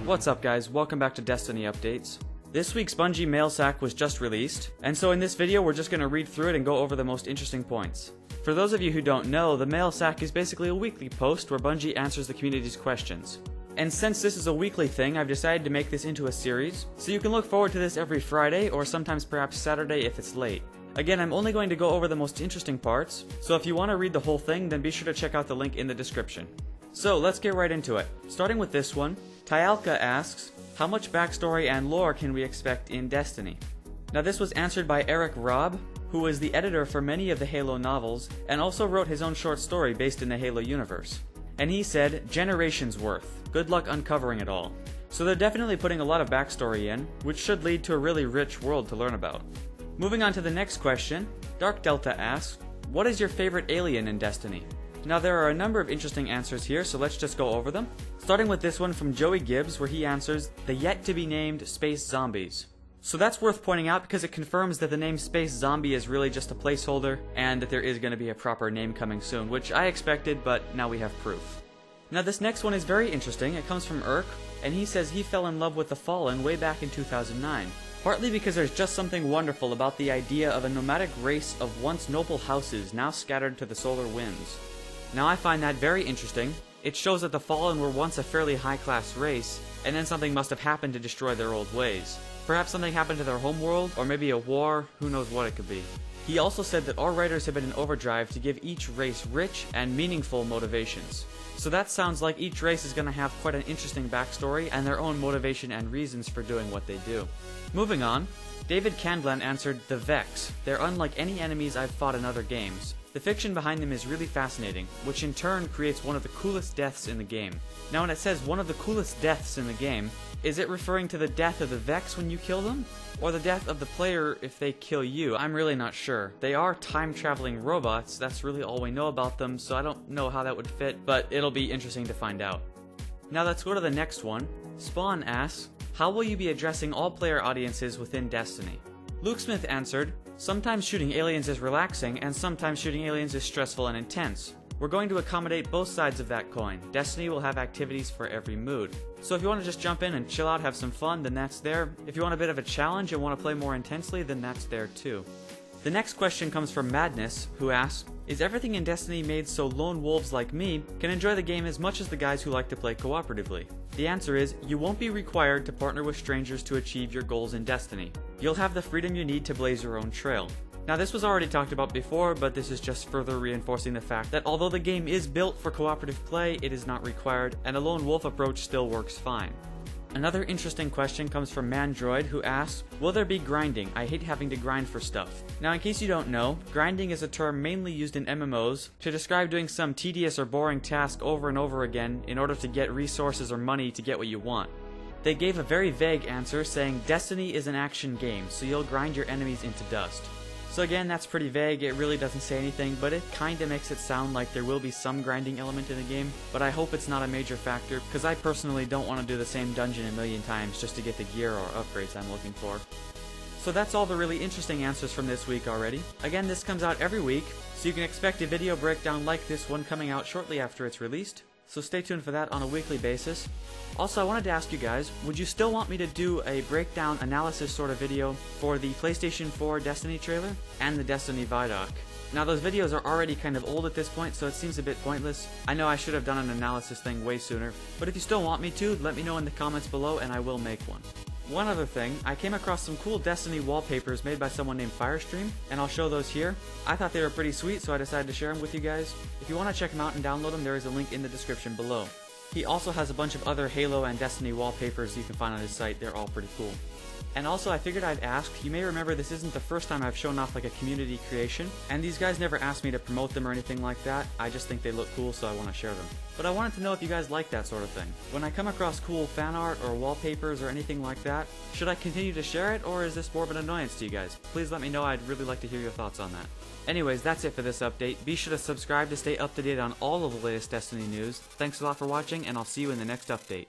What's up guys, welcome back to Destiny Updates. This week's Bungie Mail Sack was just released, and so in this video we're just going to read through it and go over the most interesting points. For those of you who don't know, the Mail Sack is basically a weekly post where Bungie answers the community's questions. And since this is a weekly thing, I've decided to make this into a series, so you can look forward to this every Friday or sometimes perhaps Saturday if it's late. Again, I'm only going to go over the most interesting parts, so if you want to read the whole thing, then be sure to check out the link in the description. So let's get right into it. Starting with this one, Tyalka asks, how much backstory and lore can we expect in Destiny? Now this was answered by Eric Robb, who was the editor for many of the Halo novels, and also wrote his own short story based in the Halo universe. And he said, generations worth. Good luck uncovering it all. So they're definitely putting a lot of backstory in, which should lead to a really rich world to learn about. Moving on to the next question, Dark Delta asks, what is your favorite alien in Destiny? Now there are a number of interesting answers here, so let's just go over them. Starting with this one from Joey Gibbs, where he answers, the yet-to-be-named space zombies. So that's worth pointing out because it confirms that the name Space Zombie is really just a placeholder, and that there is going to be a proper name coming soon, which I expected, but now we have proof. Now this next one is very interesting. It comes from Urk, and he says he fell in love with the Fallen way back in 2009. Partly because there's just something wonderful about the idea of a nomadic race of once noble houses now scattered to the solar winds. Now I find that very interesting. It shows that the Fallen were once a fairly high-class race, and then something must have happened to destroy their old ways. Perhaps something happened to their homeworld, or maybe a war, who knows what it could be. He also said that our writers have been in overdrive to give each race rich and meaningful motivations. So that sounds like each race is going to have quite an interesting backstory and their own motivation and reasons for doing what they do. Moving on, David Candlan answered, the Vex. They're unlike any enemies I've fought in other games. The fiction behind them is really fascinating, which in turn creates one of the coolest deaths in the game. Now when it says one of the coolest deaths in the game, is it referring to the death of the Vex when you kill them? Or the death of the player if they kill you? I'm really not sure. They are time-traveling robots, that's really all we know about them, so I don't know how that would fit, but it'll be interesting to find out. Now let's go to the next one. Spawn asks, how will you be addressing all player audiences within Destiny? Luke Smith answered, sometimes shooting aliens is relaxing, and sometimes shooting aliens is stressful and intense. We're going to accommodate both sides of that coin. Destiny will have activities for every mood. So if you want to just jump in and chill out, have some fun, then that's there. If you want a bit of a challenge and want to play more intensely, then that's there too. The next question comes from Madness, who asks, is everything in Destiny made so lone wolves like me can enjoy the game as much as the guys who like to play cooperatively? The answer is, you won't be required to partner with strangers to achieve your goals in Destiny. You'll have the freedom you need to blaze your own trail. Now this was already talked about before, but this is just further reinforcing the fact that although the game is built for cooperative play, it is not required, and a lone wolf approach still works fine. Another interesting question comes from Mandroid, who asks, will there be grinding? I hate having to grind for stuff. Now in case you don't know, grinding is a term mainly used in MMOs to describe doing some tedious or boring task over and over again in order to get resources or money to get what you want. They gave a very vague answer saying Destiny is an action game, so you'll grind your enemies into dust. So again, that's pretty vague, it really doesn't say anything, but it kinda makes it sound like there will be some grinding element in the game, but I hope it's not a major factor, because I personally don't want to do the same dungeon a million times just to get the gear or upgrades I'm looking for. So that's all the really interesting answers from this week already. Again, this comes out every week, so you can expect a video breakdown like this one coming out shortly after it's released, so stay tuned for that on a weekly basis. Also, I wanted to ask you guys, would you still want me to do a breakdown analysis sort of video for the PlayStation 4 Destiny trailer and the Destiny Vidoc? Now those videos are already kind of old at this point, so it seems a bit pointless. I know I should have done an analysis thing way sooner, but if you still want me to, let me know in the comments below and I will make one. One other thing, I came across some cool Destiny wallpapers made by someone named Firestream, and I'll show those here. I thought they were pretty sweet, so I decided to share them with you guys. If you want to check them out and download them, there is a link in the description below. He also has a bunch of other Halo and Destiny wallpapers you can find on his site, they're all pretty cool. And also, I figured I'd ask, you may remember this isn't the first time I've shown off like a community creation, and these guys never asked me to promote them or anything like that, I just think they look cool so I want to share them. But I wanted to know if you guys like that sort of thing. When I come across cool fan art or wallpapers or anything like that, should I continue to share it, or is this more of an annoyance to you guys? Please let me know, I'd really like to hear your thoughts on that. Anyways, that's it for this update. Be sure to subscribe to stay up to date on all of the latest Destiny news. Thanks a lot for watching, and I'll see you in the next update.